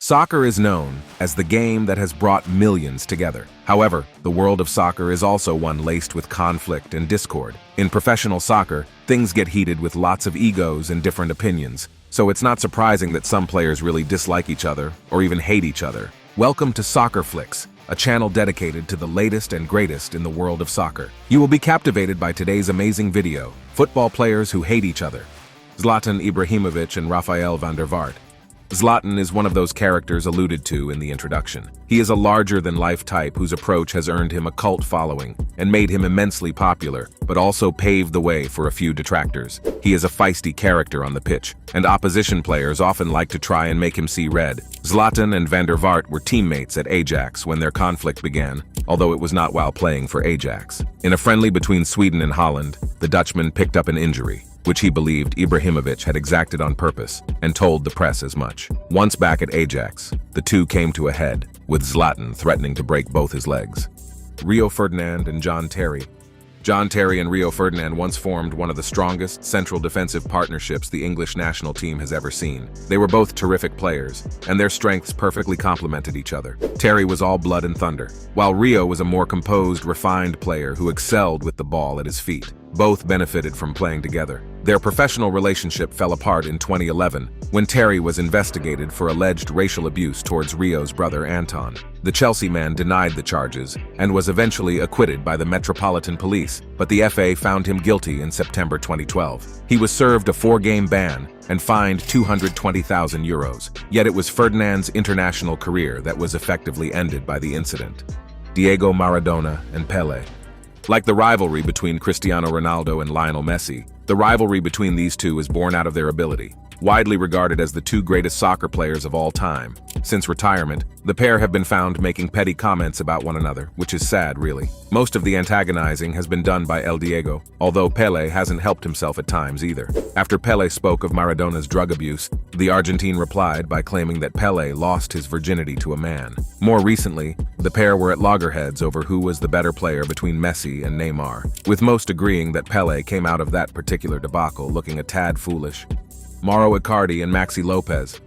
Soccer is known as the game that has brought millions together. However, the world of soccer is also one laced with conflict and discord. In professional soccer, things get heated with lots of egos and different opinions, so it's not surprising that some players really dislike each other or even hate each other. Welcome to Soccer FLIX, a channel dedicated to the latest and greatest in the world of soccer. You will be captivated by today's amazing video, Football Players Who Hate Each Other. Zlatan Ibrahimovic and Rafael van der Vaart. Zlatan is one of those characters alluded to in the introduction. He is a larger-than-life type whose approach has earned him a cult following and made him immensely popular, but also paved the way for a few detractors. He is a feisty character on the pitch, and opposition players often like to try and make him see red. Zlatan and van der Vaart were teammates at Ajax when their conflict began, although it was not while playing for Ajax. In a friendly between Sweden and Holland, the Dutchman picked up an injury, which he believed Ibrahimovic had exacted on purpose, and told the press as much. Once back at Ajax, the two came to a head, with Zlatan threatening to break both his legs. Rio Ferdinand and John Terry. John Terry and Rio Ferdinand once formed one of the strongest central defensive partnerships the English national team has ever seen. They were both terrific players, and their strengths perfectly complemented each other. Terry was all blood and thunder, while Rio was a more composed, refined player who excelled with the ball at his feet. Both benefited from playing together. Their professional relationship fell apart in 2011 when Terry was investigated for alleged racial abuse towards Rio's brother Anton. The Chelsea man denied the charges and was eventually acquitted by the Metropolitan Police, but the FA found him guilty in September 2012. He was served a 4-game ban and fined €220,000, yet it was Ferdinand's international career that was effectively ended by the incident. Diego Maradona and Pele. Like the rivalry between Cristiano Ronaldo and Lionel Messi, the rivalry between these two is born out of their ability. Widely regarded as the two greatest soccer players of all time, since retirement, the pair have been found making petty comments about one another, which is sad, really. Most of the antagonizing has been done by El Diego, although Pele hasn't helped himself at times either. After Pele spoke of Maradona's drug abuse, the Argentine replied by claiming that Pele lost his virginity to a man. More recently, the pair were at loggerheads over who was the better player between Messi and Neymar, with most agreeing that Pele came out of that particular debacle looking a tad foolish. Mauro Icardi and Maxi Lopez.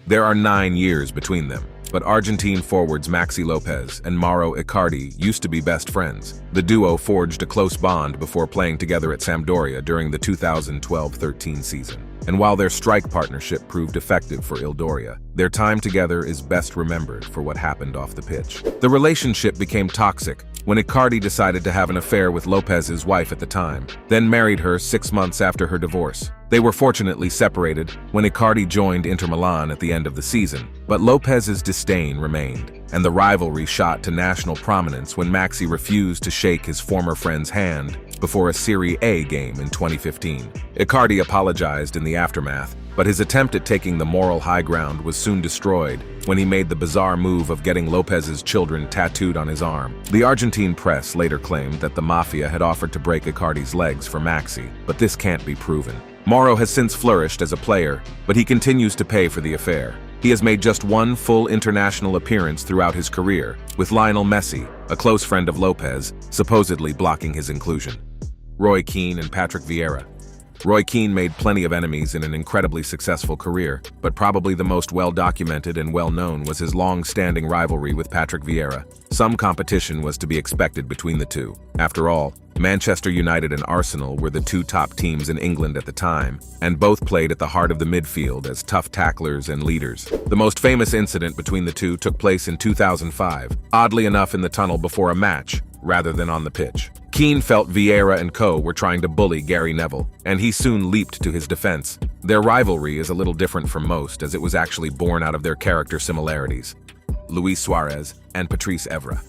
There are 9 years between them, but Argentine forwards Maxi Lopez and Mauro Icardi used to be best friends. The duo forged a close bond before playing together at Sampdoria during the 2012-13 season. And while their strike partnership proved effective for Ildoria, their time together is best remembered for what happened off the pitch. The relationship became toxic when Icardi decided to have an affair with Lopez's wife at the time, then married her 6 months after her divorce. They were fortunately separated when Icardi joined Inter Milan at the end of the season, but Lopez's disdain remained, and the rivalry shot to national prominence when Maxi refused to shake his former friend's hand before a Serie A game in 2015. Icardi apologized in the aftermath, but his attempt at taking the moral high ground was soon destroyed when he made the bizarre move of getting Lopez's children tattooed on his arm. The Argentine press later claimed that the Mafia had offered to break Icardi's legs for Maxi, but this can't be proven. Mauro has since flourished as a player, but he continues to pay for the affair. He has made just one full international appearance throughout his career, with Lionel Messi, a close friend of Lopez, supposedly blocking his inclusion. Roy Keane and Patrick Vieira. Roy Keane made plenty of enemies in an incredibly successful career, but probably the most well-documented and well-known was his long-standing rivalry with Patrick Vieira. Some competition was to be expected between the two. After all, Manchester United and Arsenal were the two top teams in England at the time, and both played at the heart of the midfield as tough tacklers and leaders. The most famous incident between the two took place in 2005, oddly enough in the tunnel before a match, rather than on the pitch. Keane felt Vieira and co. were trying to bully Gary Neville, and he soon leaped to his defense. Their rivalry is a little different from most, as it was actually born out of their character similarities. Luis Suarez and Patrice Evra.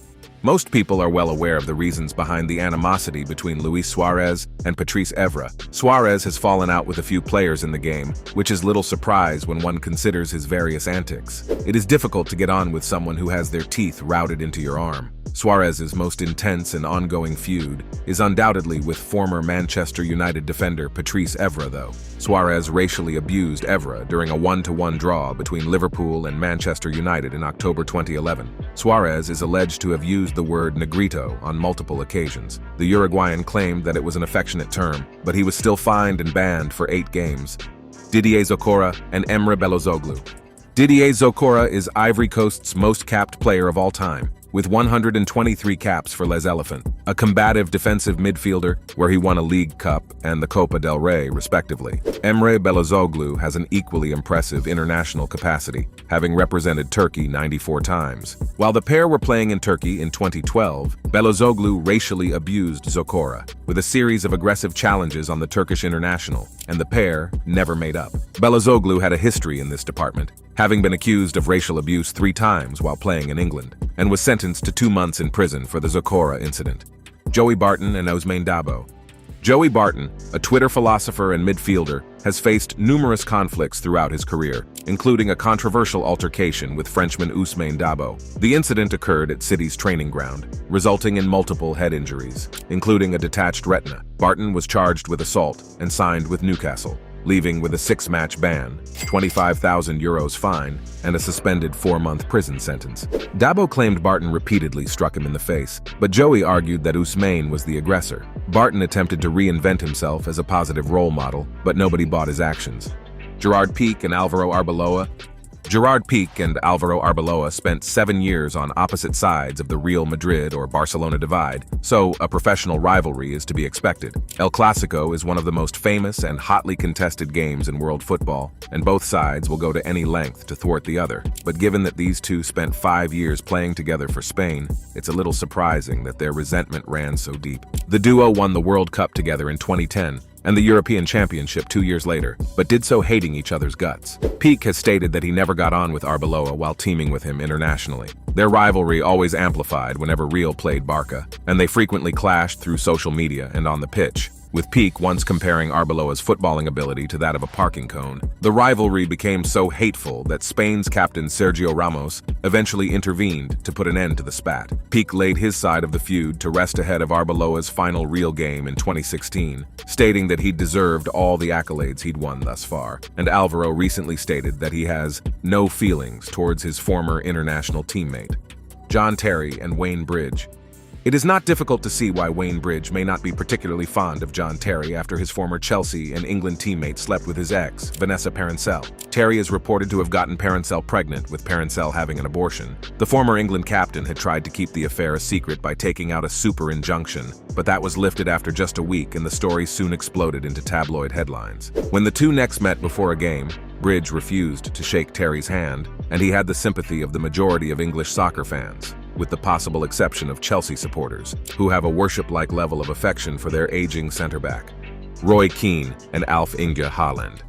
Most people are well aware of the reasons behind the animosity between Luis Suarez and Patrice Evra. Suarez has fallen out with a few players in the game, which is little surprise when one considers his various antics. It is difficult to get on with someone who has their teeth routed into your arm. Suarez's most intense and ongoing feud is undoubtedly with former Manchester United defender Patrice Evra, though. Suarez racially abused Evra during a 1-1 draw between Liverpool and Manchester United in October 2011. Suarez is alleged to have used the word negrito on multiple occasions. The Uruguayan claimed that it was an affectionate term, but he was still fined and banned for 8 games. Didier Zokora and Emre Belözoğlu. Didier Zokora is Ivory Coast's most capped player of all time, with 123 caps for Les Elephants, a combative defensive midfielder where he won a League Cup and the Copa del Rey, respectively. Emre Belözoğlu has an equally impressive international capacity, having represented Turkey 94 times. While the pair were playing in Turkey in 2012, Belözoğlu racially abused Zokora, with a series of aggressive challenges on the Turkish international, and the pair never made up. Belözoğlu had a history in this department, having been accused of racial abuse 3 times while playing in England, and was sentenced to 2 months in prison for the Zokora incident. Joey Barton and Ousmane Dabo. Joey Barton, a Twitter philosopher and midfielder, has faced numerous conflicts throughout his career, including a controversial altercation with Frenchman Ousmane Dabo. The incident occurred at City's training ground, resulting in multiple head injuries, including a detached retina. Barton was charged with assault and signed with Newcastle, leaving with a 6-match ban, €25,000 fine, and a suspended 4-month prison sentence. Dabo claimed Barton repeatedly struck him in the face, but Joey argued that Ousmane was the aggressor. Barton attempted to reinvent himself as a positive role model, but nobody bought his actions. Gerard Piqué and Alvaro Arbeloa spent 7 years on opposite sides of the Real Madrid or Barcelona divide, so a professional rivalry is to be expected. El Clásico is one of the most famous and hotly contested games in world football, and both sides will go to any length to thwart the other. But given that these two spent 5 years playing together for Spain, it's a little surprising that their resentment ran so deep. The duo won the World Cup together in 2010, and the European Championship 2 years later, but did so hating each other's guts. Piqué has stated that he never got on with Arbeloa while teaming with him internationally. Their rivalry always amplified whenever Real played Barca, and they frequently clashed through social media and on the pitch, with Piqué once comparing Arbeloa's footballing ability to that of a parking cone. The rivalry became so hateful that Spain's captain Sergio Ramos eventually intervened to put an end to the spat. Piqué laid his side of the feud to rest ahead of Arbeloa's final Real game in 2016, stating that he deserved all the accolades he'd won thus far, and Alvaro recently stated that he has no feelings towards his former international teammate. John Terry and Wayne Bridge. It is not difficult to see why Wayne Bridge may not be particularly fond of John Terry after his former Chelsea and England teammate slept with his ex, Vanessa Parencel. Terry is reported to have gotten Parencel pregnant, with Parencel having an abortion. The former England captain had tried to keep the affair a secret by taking out a super injunction, but that was lifted after just a week, and the story soon exploded into tabloid headlines. When the two next met before a game, Bridge refused to shake Terry's hand, and he had the sympathy of the majority of English soccer fans, with the possible exception of Chelsea supporters, who have a worship-like level of affection for their aging center-back. Roy Keane and Alf-Inge Haaland.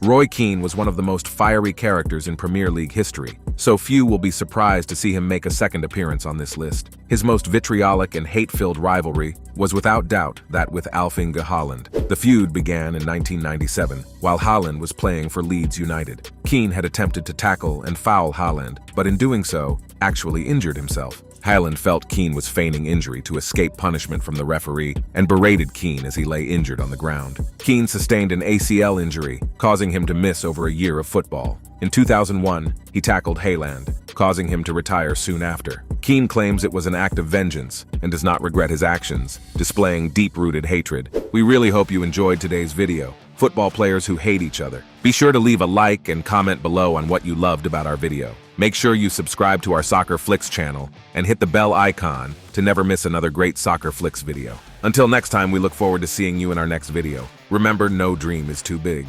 Roy Keane was one of the most fiery characters in Premier League history, so few will be surprised to see him make a second appearance on this list. His most vitriolic and hate-filled rivalry was without doubt that with Alf-Inge Haaland. The feud began in 1997, while Haaland was playing for Leeds United. Keane had attempted to tackle and foul Haaland, but in doing so, actually injured himself. Haaland felt Keane was feigning injury to escape punishment from the referee and berated Keane as he lay injured on the ground. Keane sustained an ACL injury, causing him to miss over a year of football. In 2001, he tackled Haaland, causing him to retire soon after. Keane claims it was an act of vengeance and does not regret his actions, displaying deep-rooted hatred. We really hope you enjoyed today's video. Football players who hate each other. Be sure to leave a like and comment below on what you loved about our video. Make sure you subscribe to our Soccer Flix channel and hit the bell icon to never miss another great Soccer Flix video. Until next time, we look forward to seeing you in our next video. Remember, no dream is too big.